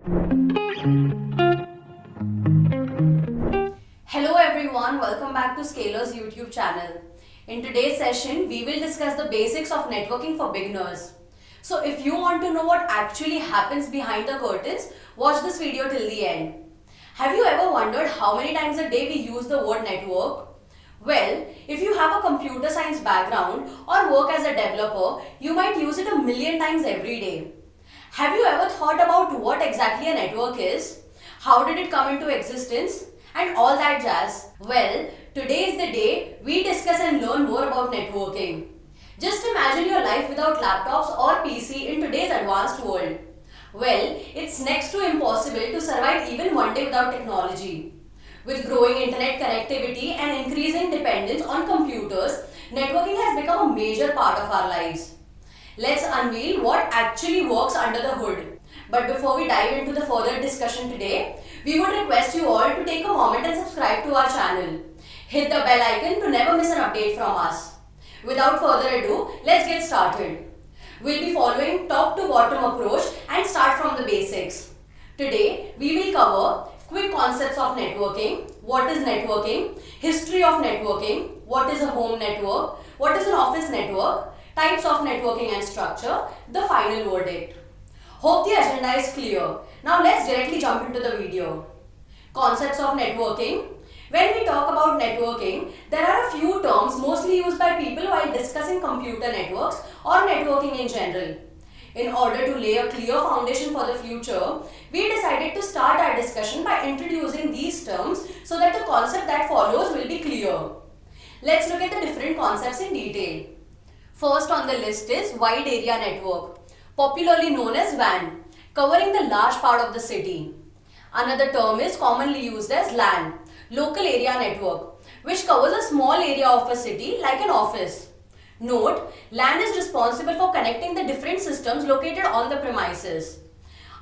Hello everyone, welcome back to Scaler's YouTube channel. In today's session, we will discuss the basics of networking for beginners. So if you want to know what actually happens behind the curtains, watch this video till the end. Have you ever wondered how many times a day we use the word network? Well, if you have a computer science background or work as a developer, you might use it a million times every day. Have you ever thought about what exactly a network is? How did it come into existence? And all that jazz? Well, today is the day we discuss and learn more about networking. Just imagine your life without laptops or PC in today's advanced world. Well, it's next to impossible to survive even one day without technology. With growing internet connectivity and increasing dependence on computers, networking has become a major part of our lives. Let's unveil what actually works under the hood. But before we dive into the further discussion today, we would request you all to take a moment and subscribe to our channel. Hit the bell icon to never miss an update from us. Without further ado, let's get started. We'll be following top to bottom approach and start from the basics. Today, we will cover quick concepts of networking, what is networking, history of networking, what is a home network, what is an office network, types of networking and structure, the final verdict. Hope the agenda is clear. Now let's directly jump into the video. Concepts of networking. When we talk about networking, there are a few terms mostly used by people while discussing computer networks or networking in general. In order to lay a clear foundation for the future, we decided to start our discussion by introducing these terms so that the concept that follows will be clear. Let's look at the different concepts in detail. First on the list is Wide Area Network, popularly known as WAN, covering the large part of the city. Another term is commonly used as LAN, Local Area Network, which covers a small area of a city like an office. Note, LAN is responsible for connecting the different systems located on the premises.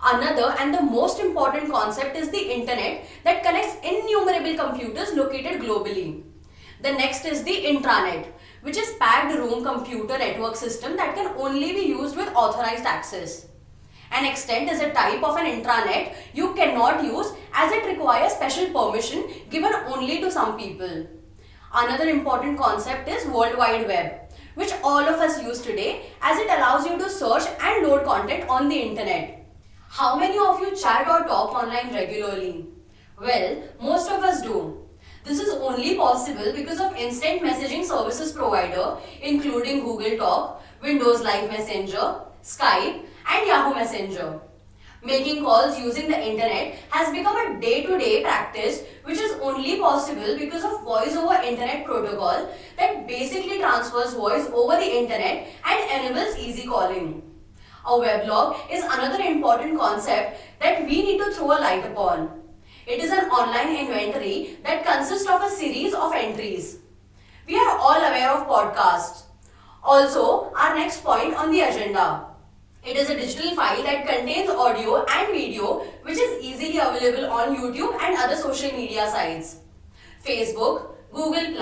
Another and the most important concept is the internet that connects innumerable computers located globally. The next is the intranet, which is packed room computer network system that can only be used with authorized access. An extent is a type of an intranet you cannot use as it requires special permission given only to some people. Another important concept is World Wide Web, which all of us use today as it allows you to search and load content on the internet. How many of you chat or talk online regularly? Well, most of us do. This is only possible because of instant messaging services provider including Google Talk, Windows Live Messenger, Skype and Yahoo Messenger. Making calls using the internet has become a day-to-day practice which is only possible because of voice over internet protocol that basically transfers voice over the internet and enables easy calling. A weblog is another important concept that we need to throw a light upon. It is an online inventory that consists of a series of entries. We are all aware of podcasts. Also, our next point on the agenda. It is a digital file that contains audio and video which is easily available on YouTube and other social media sites. Facebook, Google+,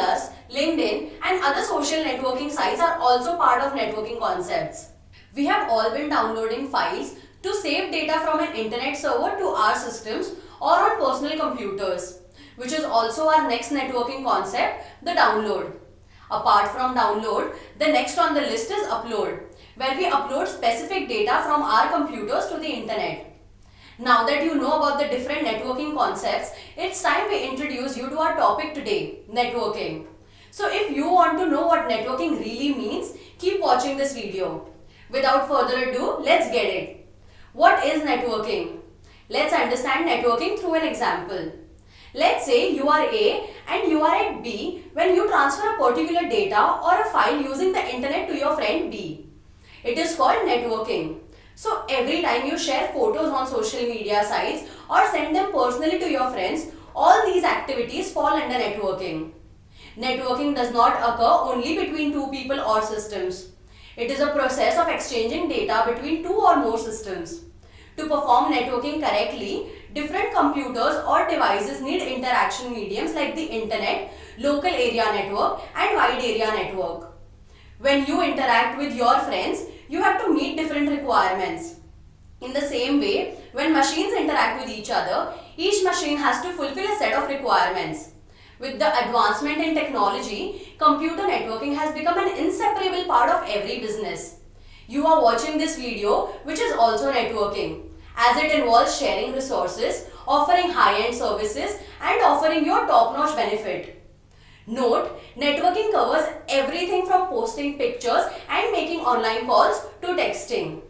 LinkedIn and other social networking sites are also part of networking concepts. We have all been downloading files to save data from an internet server to our systems or on personal computers, which is also our next networking concept, the download. Apart from download, the next on the list is upload, where we upload specific data from our computers to the internet. Now that you know about the different networking concepts, it's time we introduce you to our topic today, networking. So if you want to know what networking really means, keep watching this video. Without further ado, let's get it. What is networking? Let's understand networking through an example. Let's say you are A and you are at B when you transfer a particular data or a file using the internet to your friend B. It is called networking. So every time you share photos on social media sites or send them personally to your friends, all these activities fall under networking. Networking does not occur only between two people or systems. It is a process of exchanging data between two or more systems. To perform networking correctly, different computers or devices need interaction mediums like the internet, local area network and wide area network. When you interact with your friends, you have to meet different requirements. In the same way, when machines interact with each other, each machine has to fulfill a set of requirements. With the advancement in technology, computer networking has become an inseparable part of every business. You are watching this video, which is also networking, as it involves sharing resources, offering high-end services, and offering your top-notch benefit. Note, networking covers everything from posting pictures and making online calls to texting.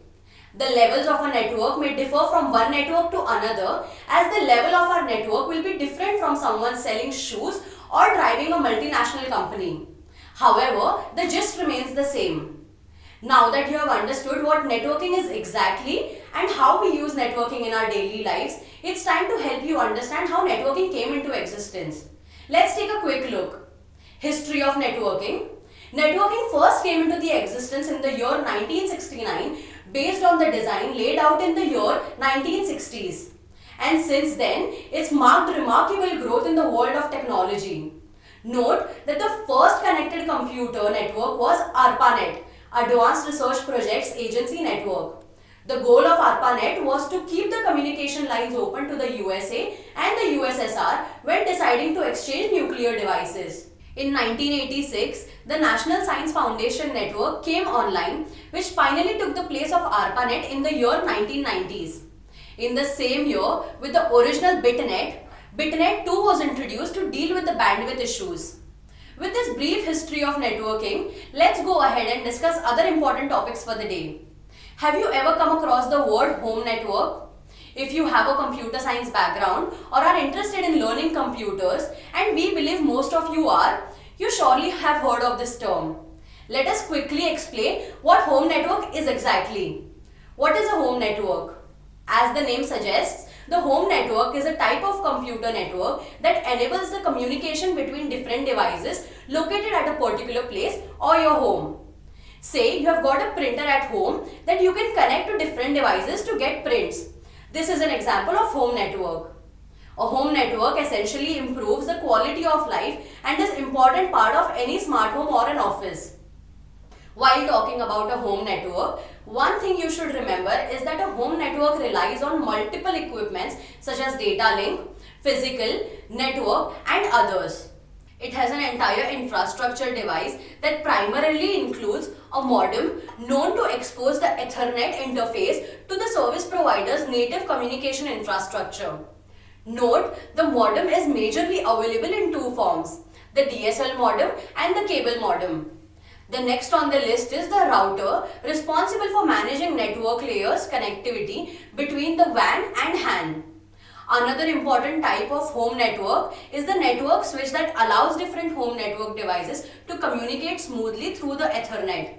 The levels of a network may differ from one network to another, as the level of our network will be different from someone selling shoes or driving a multinational company. However, the gist remains the same. Now that you have understood what networking is exactly and how we use networking in our daily lives, it's time to help you understand how networking came into existence. Let's take a quick look. History of networking. Networking first came into the existence in the year 1969 based on the design laid out in the year 1960s. And since then, it's marked remarkable growth in the world of technology. Note that the first connected computer network was ARPANET, Advanced Research Projects Agency Network. The goal of ARPANET was to keep the communication lines open to the USA and the USSR when deciding to exchange nuclear devices. In 1986, the National Science Foundation Network came online, which finally took the place of ARPANET in the year 1990s. In the same year, with the original BitNet, BitNet 2 was introduced to deal with the bandwidth issues. With this brief history of networking, let's go ahead and discuss other important topics for the day. Have you ever come across the word home network? If you have a computer science background or are interested in learning computers, and we believe most of you are, you surely have heard of this term. Let us quickly explain what home network is exactly. What is a home network? As the name suggests, the home network is a type of computer network that enables the communication between different devices located at a particular place or your home. Say you have got a printer at home that you can connect to different devices to get prints. This is an example of home network. A home network essentially improves the quality of life and is an important part of any smart home or an office. While talking about a home network, one thing you should remember is that a home network relies on multiple equipments such as data link, physical, network, and others. It has an entire infrastructure device that primarily includes a modem known to expose the Ethernet interface to the service provider's native communication infrastructure. Note, the modem is majorly available in two forms, the DSL modem and the cable modem. The next on the list is the router, responsible for managing network layers connectivity between the WAN and HAN. Another important type of home network is the network switch that allows different home network devices to communicate smoothly through the Ethernet.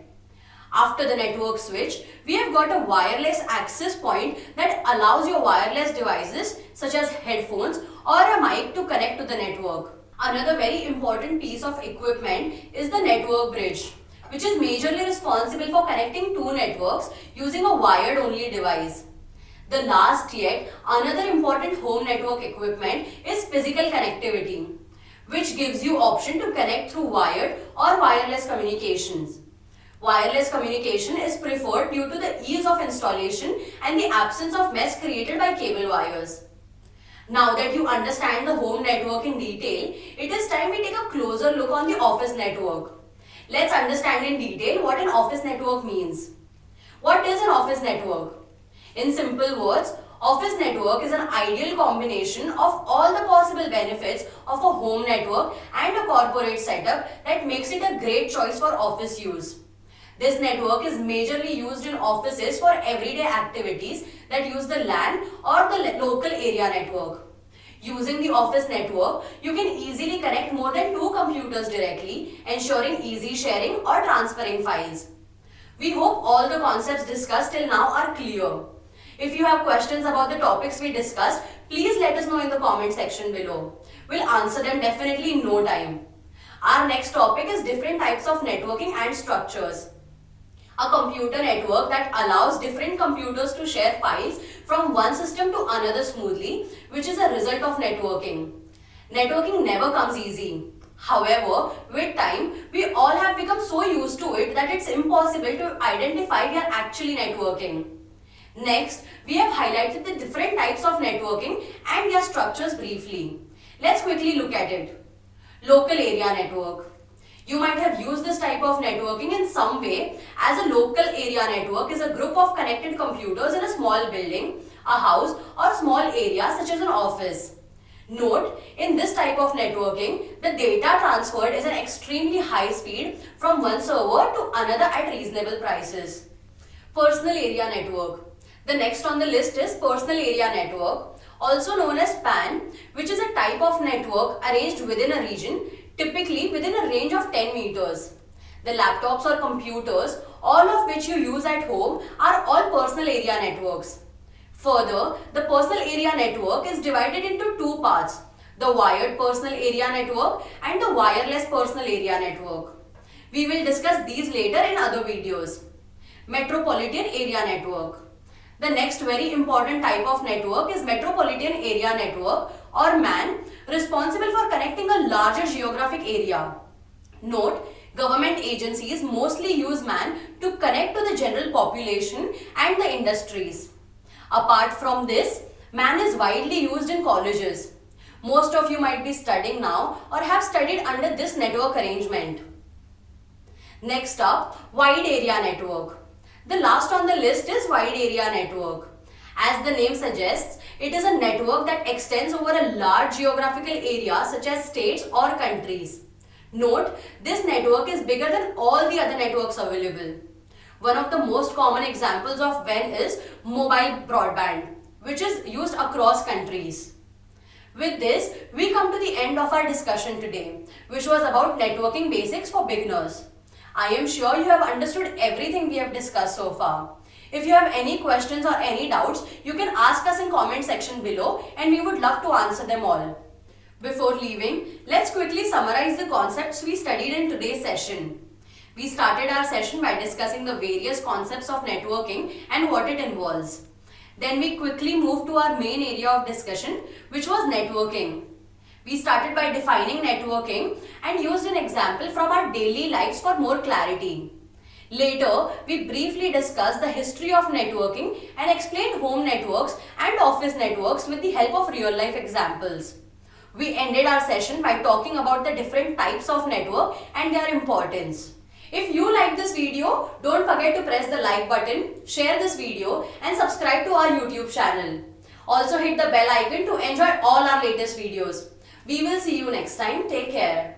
After the network switch, we have got a wireless access point that allows your wireless devices such as headphones or a mic to connect to the network. Another very important piece of equipment is the network bridge, which is majorly responsible for connecting two networks using a wired only device. The last yet another important home network equipment is physical connectivity, which gives you option to connect through wired or wireless communications. Wireless communication is preferred due to the ease of installation and the absence of mess created by cable wires. Now that you understand the home network in detail, it is time we take a closer look on the office network. Let's understand in detail what an office network means. What is an office network? In simple words, office network is an ideal combination of all the possible benefits of a home network and a corporate setup that makes it a great choice for office use. This network is majorly used in offices for everyday activities that use the LAN or the local area network. Using the office network, you can easily connect more than two computers directly, ensuring easy sharing or transferring files. We hope all the concepts discussed till now are clear. If you have questions about the topics we discussed, please let us know in the comment section below. We'll answer them definitely in no time. Our next topic is different types of networking and structures. A computer network that allows different computers to share files from one system to another smoothly, which is a result of networking. Networking never comes easy. However, with time, we all have become so used to it that it's impossible to identify we are actually networking. Next, we have highlighted the different types of networking and their structures briefly. Let's quickly look at it. Local area network. You might have used this type of networking in some way, as a local area network is a group of connected computers in a small building, a house or small area such as an office. Note, in this type of networking, the data transferred is at extremely high speed from one server to another at reasonable prices. Personal area network. The next on the list is personal area network, also known as PAN, which is a type of network arranged within a region, typically within a range of 10 meters. The laptops or computers, all of which you use at home, are all personal area networks. Further, the personal area network is divided into two parts, the wired personal area network and the wireless personal area network. We will discuss these later in other videos. Metropolitan area network. The next very important type of network is Metropolitan Area Network or MAN, responsible for connecting a larger geographic area. Note, government agencies mostly use MAN to connect to the general population and the industries. Apart from this, MAN is widely used in colleges. Most of you might be studying now or have studied under this network arrangement. Next up, wide area network. The last on the list is wide area network. As the name suggests, it is a network that extends over a large geographical area such as states or countries. Note, this network is bigger than all the other networks available. One of the most common examples of WAN is mobile broadband, which is used across countries. With this, we come to the end of our discussion today, which was about networking basics for beginners. I am sure you have understood everything we have discussed so far. If you have any questions or any doubts, you can ask us in comment section below and we would love to answer them all. Before leaving, let's quickly summarize the concepts we studied in today's session. We started our session by discussing the various concepts of networking and what it involves. Then we quickly moved to our main area of discussion, which was networking. We started by defining networking and used an example from our daily lives for more clarity. Later, we briefly discussed the history of networking and explained home networks and office networks with the help of real-life examples. We ended our session by talking about the different types of network and their importance. If you like this video, don't forget to press the like button, share this video and subscribe to our YouTube channel. Also hit the bell icon to enjoy all our latest videos. We will see you next time. Take care.